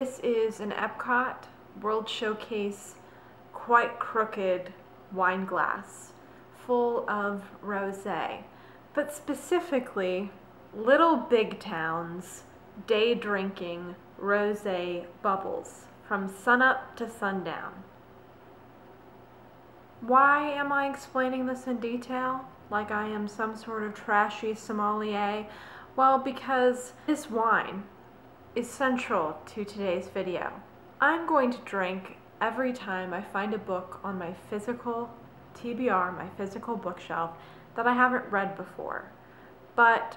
This is an Epcot World Showcase quite crooked wine glass full of rosé, but specifically Little Big Town's day drinking rosé bubbles from sunup to sundown. Why am I explaining this in detail, like I am some sort of trashy sommelier? Well, because this wine is central to today's video. I'm going to drink every time I find a book on my physical TBR, my physical bookshelf, that I haven't read before. But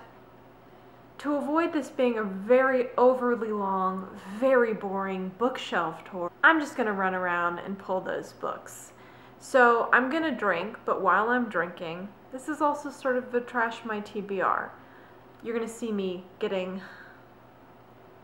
to avoid this being a very overly long, very boring bookshelf tour, I'm just gonna run around and pull those books. So I'm gonna drink, but while I'm drinking, this is also sort of the trash my TBR. You're gonna see me getting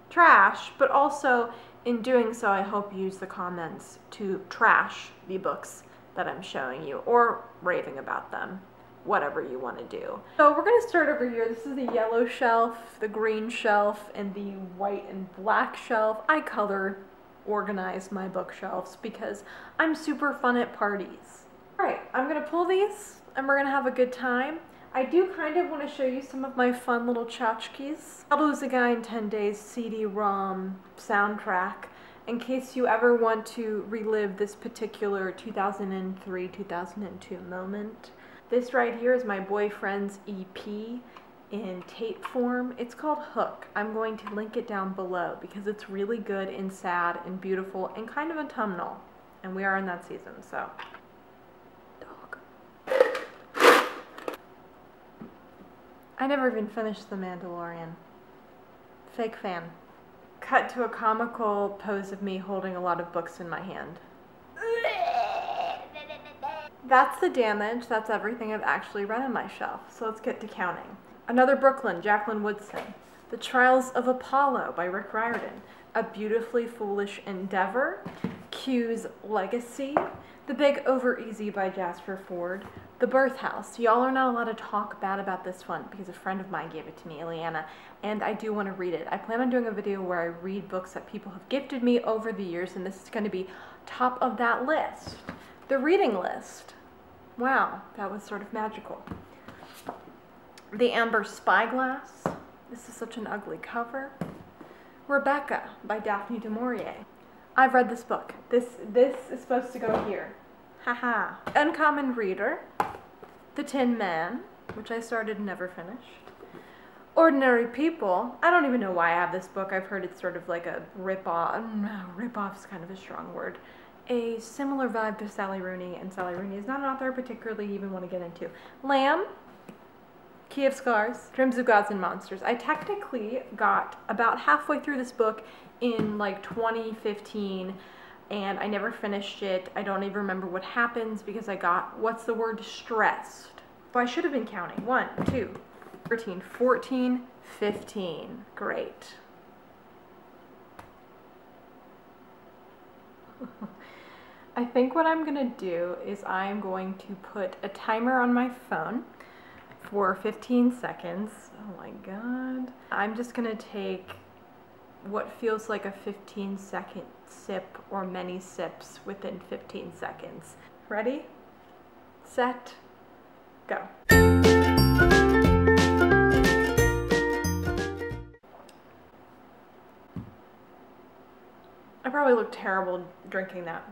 trash, but also in doing so I hope you use the comments to trash the books that I'm showing you, or raving about them, whatever you want to do. So we're going to start over here. This is the yellow shelf, the green shelf, and the white and black shelf. I color organize my bookshelves because I'm super fun at parties. Alright, I'm going to pull these and we're going to have a good time. I do kind of want to show you some of my fun little tchotchkes. I'll Lose a Guy in 10 Days CD-ROM soundtrack in case you ever want to relive this particular 2003-2002 moment. This right here is my boyfriend's EP in tape form. It's called Hook. I'm going to link it down below because it's really good and sad and beautiful and kind of autumnal. And we are in that season, so. I never even finished The Mandalorian. Fake fan. Cut to a comical pose of me holding a lot of books in my hand. That's the damage. That's everything I've actually read on my shelf. So let's get to counting. Another Brooklyn, Jacqueline Woodson. The Trials of Apollo by Rick Riordan. A Beautifully Foolish Endeavor. Q's Legacy. The Big Over Easy by Jasper Fforde. The Birth House. Y'all are not allowed to talk bad about this one because a friend of mine gave it to me, Ileana, and I do want to read it. I plan on doing a video where I read books that people have gifted me over the years, and this is going to be top of that list. The reading list. Wow, that was sort of magical. The Amber Spyglass. This is such an ugly cover. Rebecca by Daphne du Maurier. I've read this book. This is supposed to go here. Haha. Uncommon Reader. The Tin Man, which I started and never finished. Ordinary People. I don't even know why I have this book. I've heard it's sort of like a rip-off. No, rip-off is kind of a strong word. A similar vibe to Sally Rooney, and Sally Rooney is not an author I particularly even want to get into. Lamb. Key of Scars. Dreams of Gods and Monsters. I technically got about halfway through this book in like 2015, and I never finished it. I don't even remember what happens because I got, what's the word, stressed. So I should have been counting. 1, 2, 13, 14, 15. Great. I think what I'm gonna do is I'm going to put a timer on my phone for 15 seconds. Oh my God. I'm just gonna take what feels like a 15-second sip or many sips within 15 seconds. Ready, set, go. I probably look terrible drinking that.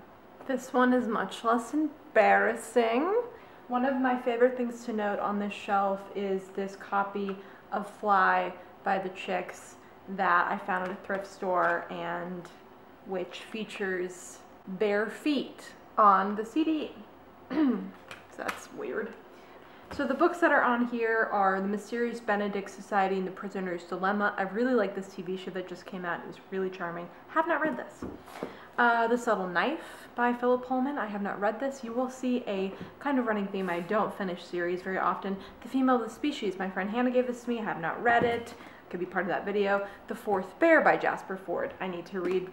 This one is much less embarrassing. One of my favorite things to note on this shelf is this copy of Fly by the Chicks that I found at a thrift store, and which features bare feet on the CD. So that's weird. So the books that are on here are The Mysterious Benedict Society and The Prisoner's Dilemma. I really like this TV show that just came out. It was really charming. Have not read this. The Subtle Knife by Philip Pullman. I have not read this. You will see a kind of running theme. I don't finish series very often. The Female of the Species. My friend Hannah gave this to me. I have not read it. Could be part of that video. The Fourth Bear by Jasper Fforde. I need to read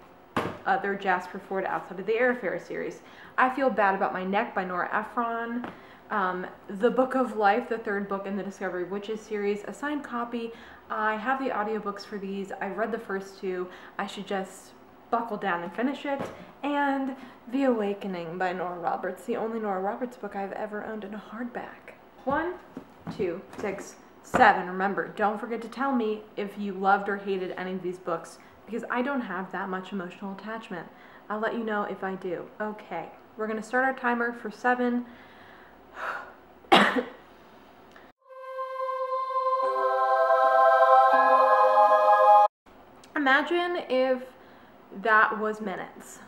other Jasper Fforde outside of the Airfare series. I Feel Bad About My Neck by Nora Ephron. The Book of Life, the third book in the Discovery of Witches series. A signed copy. I have the audiobooks for these. I read the first two. I should just buckle down and finish it, and The Awakening by Nora Roberts, the only Nora Roberts book I've ever owned in a hardback. 1, 2, 6, 7. Remember, don't forget to tell me if you loved or hated any of these books, because I don't have that much emotional attachment. I'll let you know if I do. Okay, we're going to start our timer for 7. Imagine if that was minutes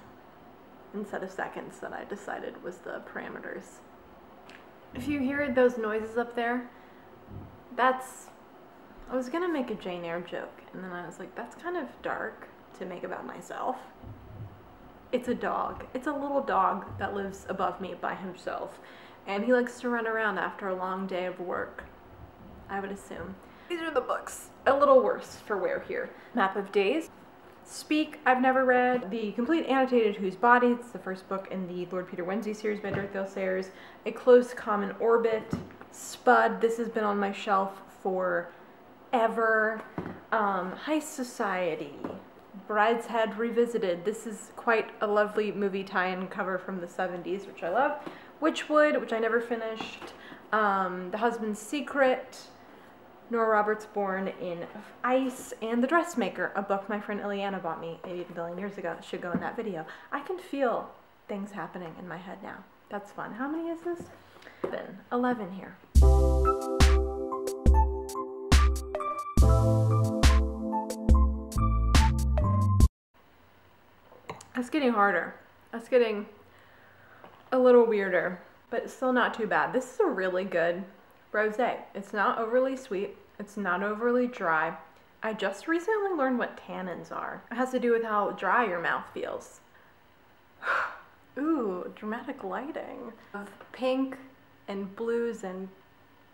instead of seconds that I decided was the parameters. If you hear those noises up there, I was gonna make a Jane Eyre joke, and then I was like, that's kind of dark to make about myself. It's a dog. It's a little dog that lives above me by himself, and he likes to run around after a long day of work, I would assume. These are the books. A little worse for wear here. Map of Days. Speak, I've never read. The Complete Annotated Whose Body, it's the first book in the Lord Peter Wimsey series by Dorothea Sayers. A Close Common Orbit. Spud, this has been on my shelf forever. High Society. Brideshead Revisited. This is quite a lovely movie tie-in cover from the 70s, which I love. Witchwood, which I never finished. The Husband's Secret. Nora Roberts, Born in Ice, and The Dressmaker, a book my friend Ileana bought me 8 billion years ago. It should go in that video. I can feel things happening in my head now. That's fun. How many is this? 11 here. That's getting harder. That's getting a little weirder, but still not too bad. This is a really good rosé. It's not overly sweet. It's not overly dry. I just recently learned what tannins are. It has to do with how dry your mouth feels. Ooh, dramatic lighting. Of pink and blues and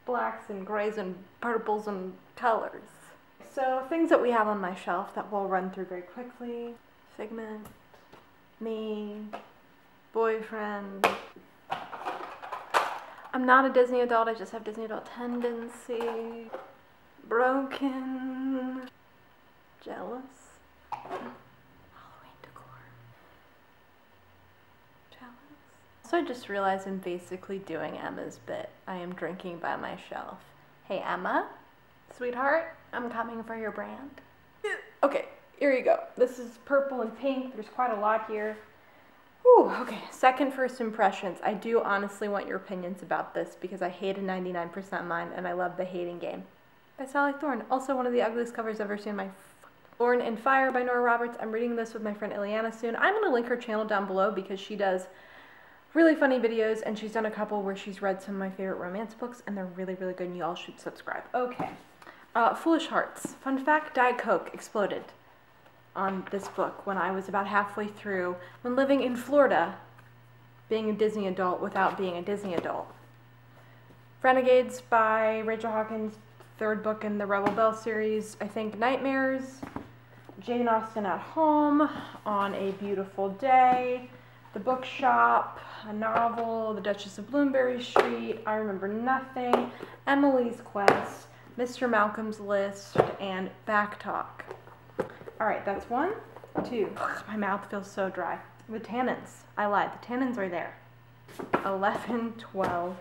blacks and grays and purples and colors. So things that we have on my shelf that we'll run through very quickly. Figment, me, boyfriend. I'm not a Disney adult, I just have Disney adult tendency. Broken. Jealous. Halloween decor. Jealous. So I just realized I'm basically doing Emma's bit. I am drinking by my shelf. Hey Emma, sweetheart, I'm coming for your brand. Okay, here you go. This is purple and pink. There's quite a lot here. Ooh, okay, second first impressions. I do honestly want your opinions about this because I hated 99% Mine and I love The Hating Game by Sally Thorne. Also one of the ugliest covers I've ever seen in my Born in Fire by Nora Roberts. I'm reading this with my friend Ileana soon. I'm going to link her channel down below because she does really funny videos and she's done a couple where she's read some of my favorite romance books and they're really, really good and you all should subscribe. Okay, Foolish Hearts. Fun fact, Diet Coke exploded on this book when I was about halfway through when living in Florida, being a Disney adult without being a Disney adult. Renegades by Rachel Hawkins, third book in the Rebel Belle series. I think Nightmares, Jane Austen at Home, On a Beautiful Day, The Bookshop, a novel, The Duchess of Bloomsbury Street, I Remember Nothing, Emily's Quest, Mr. Malcolm's List, and Backtalk. Alright, that's 1, 2. My mouth feels so dry. The tannins. I lied. The tannins are there. 11, 12,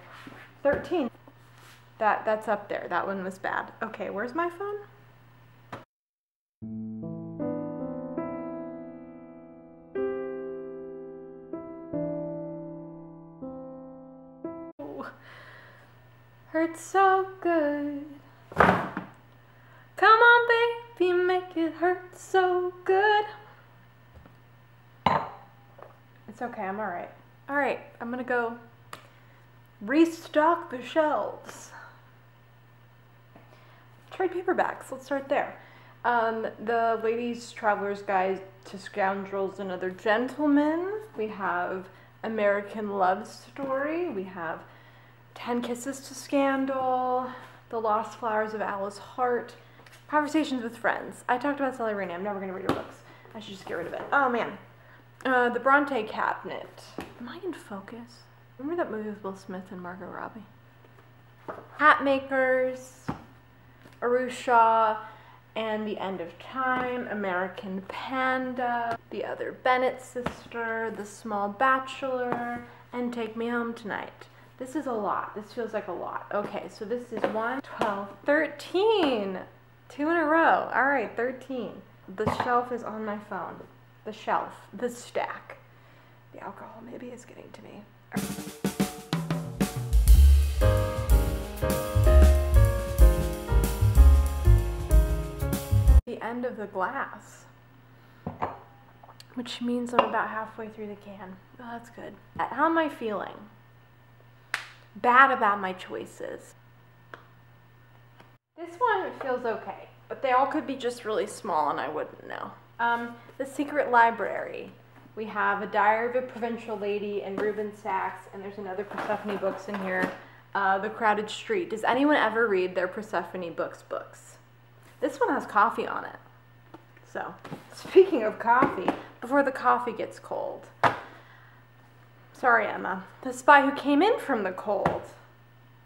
13. That's up there. That one was bad. Okay, where's my phone? Oh, hurts so good. Come on, baby, make it hurt so good. It's okay, I'm alright. Alright, I'm gonna go restock the shelves. Trade paperbacks, let's start there. The Ladies' Traveler's Guide to Scoundrels and Other Gentlemen. We have American Love Story. We have 10 Kisses to Scandal. The Lost Flowers of Alice Hart. Conversations with Friends. I talked about Sally Rooney. I'm never going to read her books. I should just get rid of it. Oh, man. The Bronte Cabinet. Am I in focus? Remember that movie with Will Smith and Margot Robbie? Hat Makers. Arusha. and The End of Time, American Panda, The Other Bennett Sister, The Small Bachelor, and Take Me Home Tonight. This is a lot. This feels like a lot. Okay, so this is 1, 12, 13. 2 in a row. All right, 13. The shelf is on my phone. The shelf. The stack. The alcohol maybe is getting to me. The end of the glass, which means I'm about halfway through the can. Oh, that's good. How am I feeling? Bad about my choices. This one feels okay, but they all could be just really small and I wouldn't know. The Secret Library. We have A Diary of a Provincial Lady and Reuben Sachs, and there's another Persephone books in here. The Crowded Street. Does anyone ever read their Persephone books? This one has coffee on it. So, speaking of coffee, before the coffee gets cold. Sorry, Emma. The Spy Who Came In from the Cold.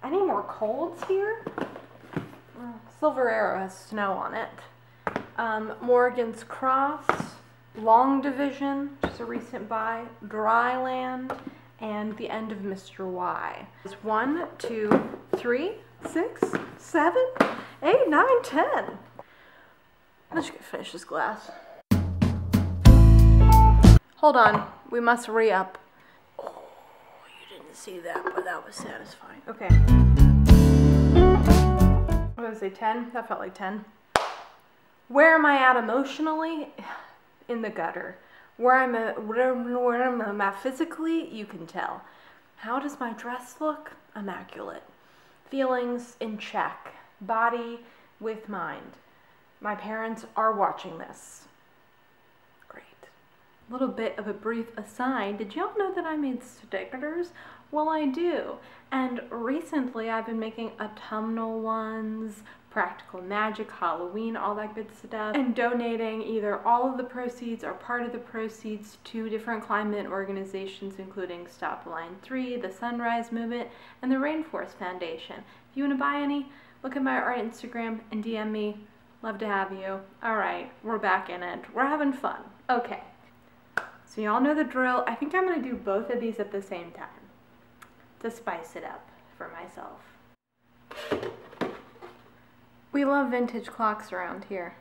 Any more colds here? Silver Arrow has snow on it. Morgan's Cross, Long Division, which is a recent buy, Dry Land, and The End of Mr. Y. It's 1, 2, 3, 6, 7, 8, 9, 10. Let's just finish this glass. Hold on, we must re-up. Oh, you didn't see that, but that was satisfying. Okay. I'm gonna say 10. That felt like 10. Where am I at emotionally? In the gutter. Where I'm at physically, you can tell. How does my dress look? Immaculate. Feelings in check. Body with mind. My parents are watching this. Great. A little bit of a brief aside. Did y'all know that I made stickers? Well, I do. And recently I've been making autumnal ones, Practical Magic, Halloween, all that good stuff, and donating either all of the proceeds or part of the proceeds to different climate organizations, including Stop Line 3, the Sunrise Movement, and the Rainforest Foundation. If you want to buy any, look at my art Instagram and DM me. Love to have you. All right, we're back in it. We're having fun. Okay, so y'all know the drill. I think I'm going to do both of these at the same time to spice it up for myself. We love vintage clocks around here.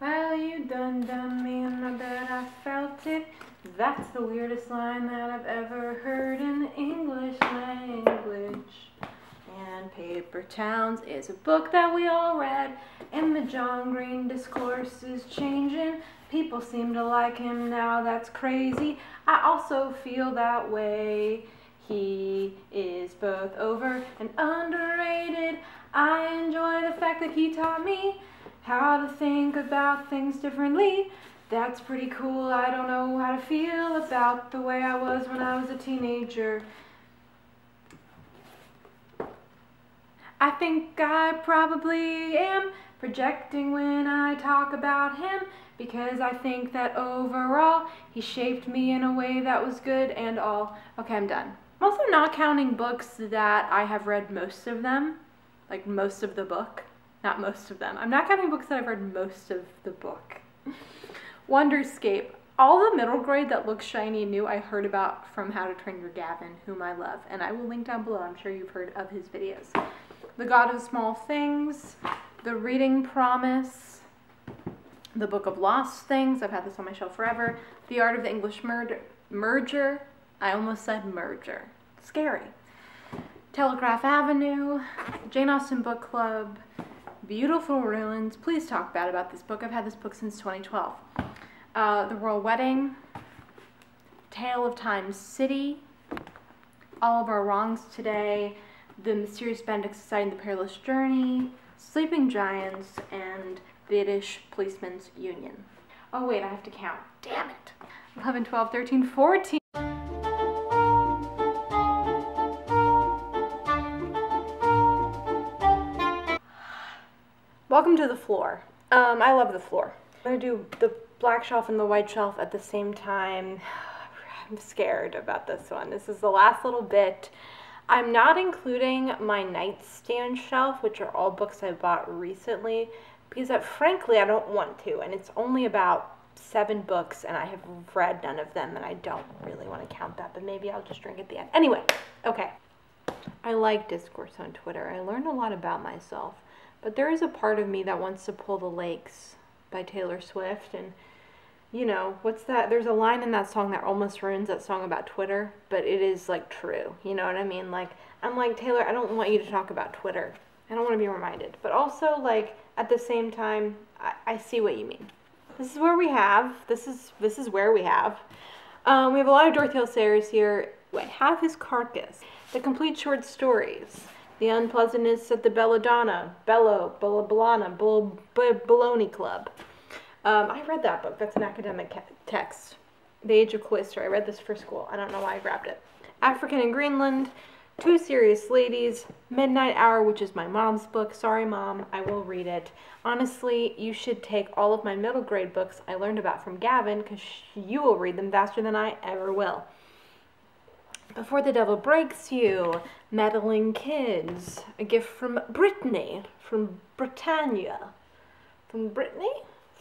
Well, you done me and I bet I felt it. That's the weirdest line that I've ever heard in the English language. And Paper Towns is a book that we all read, and the John Green discourse is changing. People seem to like him now, that's crazy. I also feel that way. He is both over and underrated. I enjoy the fact that he taught me how to think about things differently. That's pretty cool. I don't know how to feel about the way I was when I was a teenager. I think I probably am projecting when I talk about him, because I think that overall he shaped me in a way that was good and all. Okay, I'm done. I'm also not counting books that I have read most of them, like most of the book. Not most of them. I'm not counting books that I've read most of the book. Wonderscape. All the middle grade that looks shiny and new I heard about from How to Train Your Gavin, whom I love. And I will link down below. I'm sure you've heard of his videos. The God of Small Things. The Reading Promise. The Book of Lost Things. I've had this on my shelf forever. The Art of the English Merger. I almost said merger. Scary. Telegraph Avenue. Jane Austen Book Club. Beautiful Ruins. Please talk bad about this book. I've had this book since 2012. The Royal Wedding. Tale of Time City. All of Our Wrongs Today. The Mysterious Benedict Society and the Perilous Journey. Sleeping Giants. And the Yiddish Policeman's Union. Oh wait, I have to count. Damn it. 11, 12, 13, 14. Welcome to the floor. I love the floor. I'm going to do the black shelf and the white shelf at the same time. I'm scared about this one. This is the last little bit. I'm not including my nightstand shelf, which are all books I bought recently, because frankly I don't want to, and it's only about 7 books and I have read none of them, and I don't really want to count that, but maybe I'll just drink at the end. Anyway, okay. I like discourse on Twitter. I learned a lot about myself, but there is a part of me that wants to pull the lakes by Taylor Swift, and you know, what's that? There's a line in that song that almost ruins that song about Twitter, but it is like true. You know what I mean? Like, I'm like, Taylor, I don't want you to talk about Twitter. I don't want to be reminded. But also, like, at the same time, I see what you mean. This is where we have. This is where we have. We have a lot of Dorothy L. Sayers here. Wait, Half His Carcass. The Complete Short Stories. The Unpleasantness at the Belladonna. Bellona, Bologna Club. I read that book. That's an academic text. The Age of Cloister. I read this for school. I don't know why I grabbed it. African in Greenland. Two Serious Ladies. Midnight Hour, which is my mom's book. Sorry, Mom. I will read it. Honestly, you should take all of my middle grade books I learned about from Gavin, because you will read them faster than I ever will. Before the Devil Breaks You. Meddling Kids. A Gift from Brittany. From Britannia. From Brittany?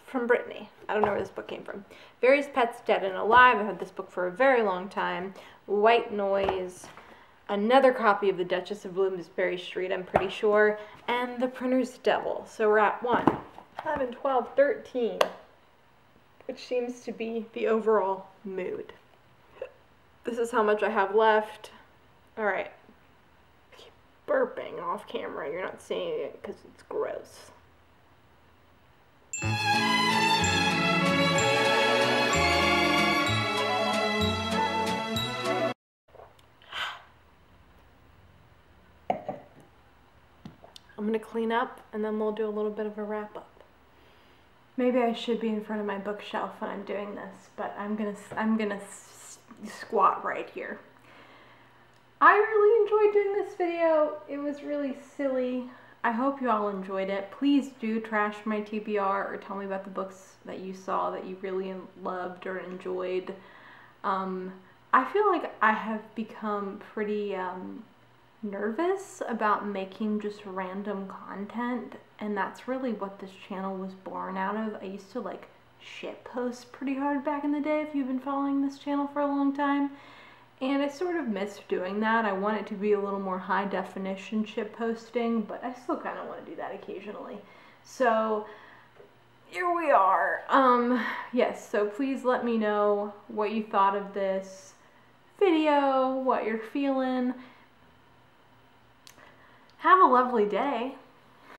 From Brittany. I don't know where this book came from. Various Pets, Dead and Alive. I've had this book for a very long time. White Noise. Another copy of The Duchess of Bloomsbury Street, I'm pretty sure. And The Printer's Devil. So we're at 1, 11, 12, 13. Which seems to be the overall mood. This is how much I have left. Alright. I keep burping off camera. You're not seeing it because it's gross. I'm going to clean up, and then we'll do a little bit of a wrap-up. Maybe I should be in front of my bookshelf when I'm doing this, but I'm gonna squat right here. I really enjoyed doing this video. It was really silly. I hope you all enjoyed it. Please do trash my TBR or tell me about the books that you saw that you really loved or enjoyed. I feel like I have become pretty nervous about making just random content, and that's really what this channel was born out of. I used to like shit post pretty hard back in the day, if you've been following this channel for a long time, and I sort of miss doing that. I want it to be a little more high definition shit posting, but I still kind of want to do that occasionally. So here we are. Yes, so please let me know what you thought of this video, what you're feeling. Have a lovely day.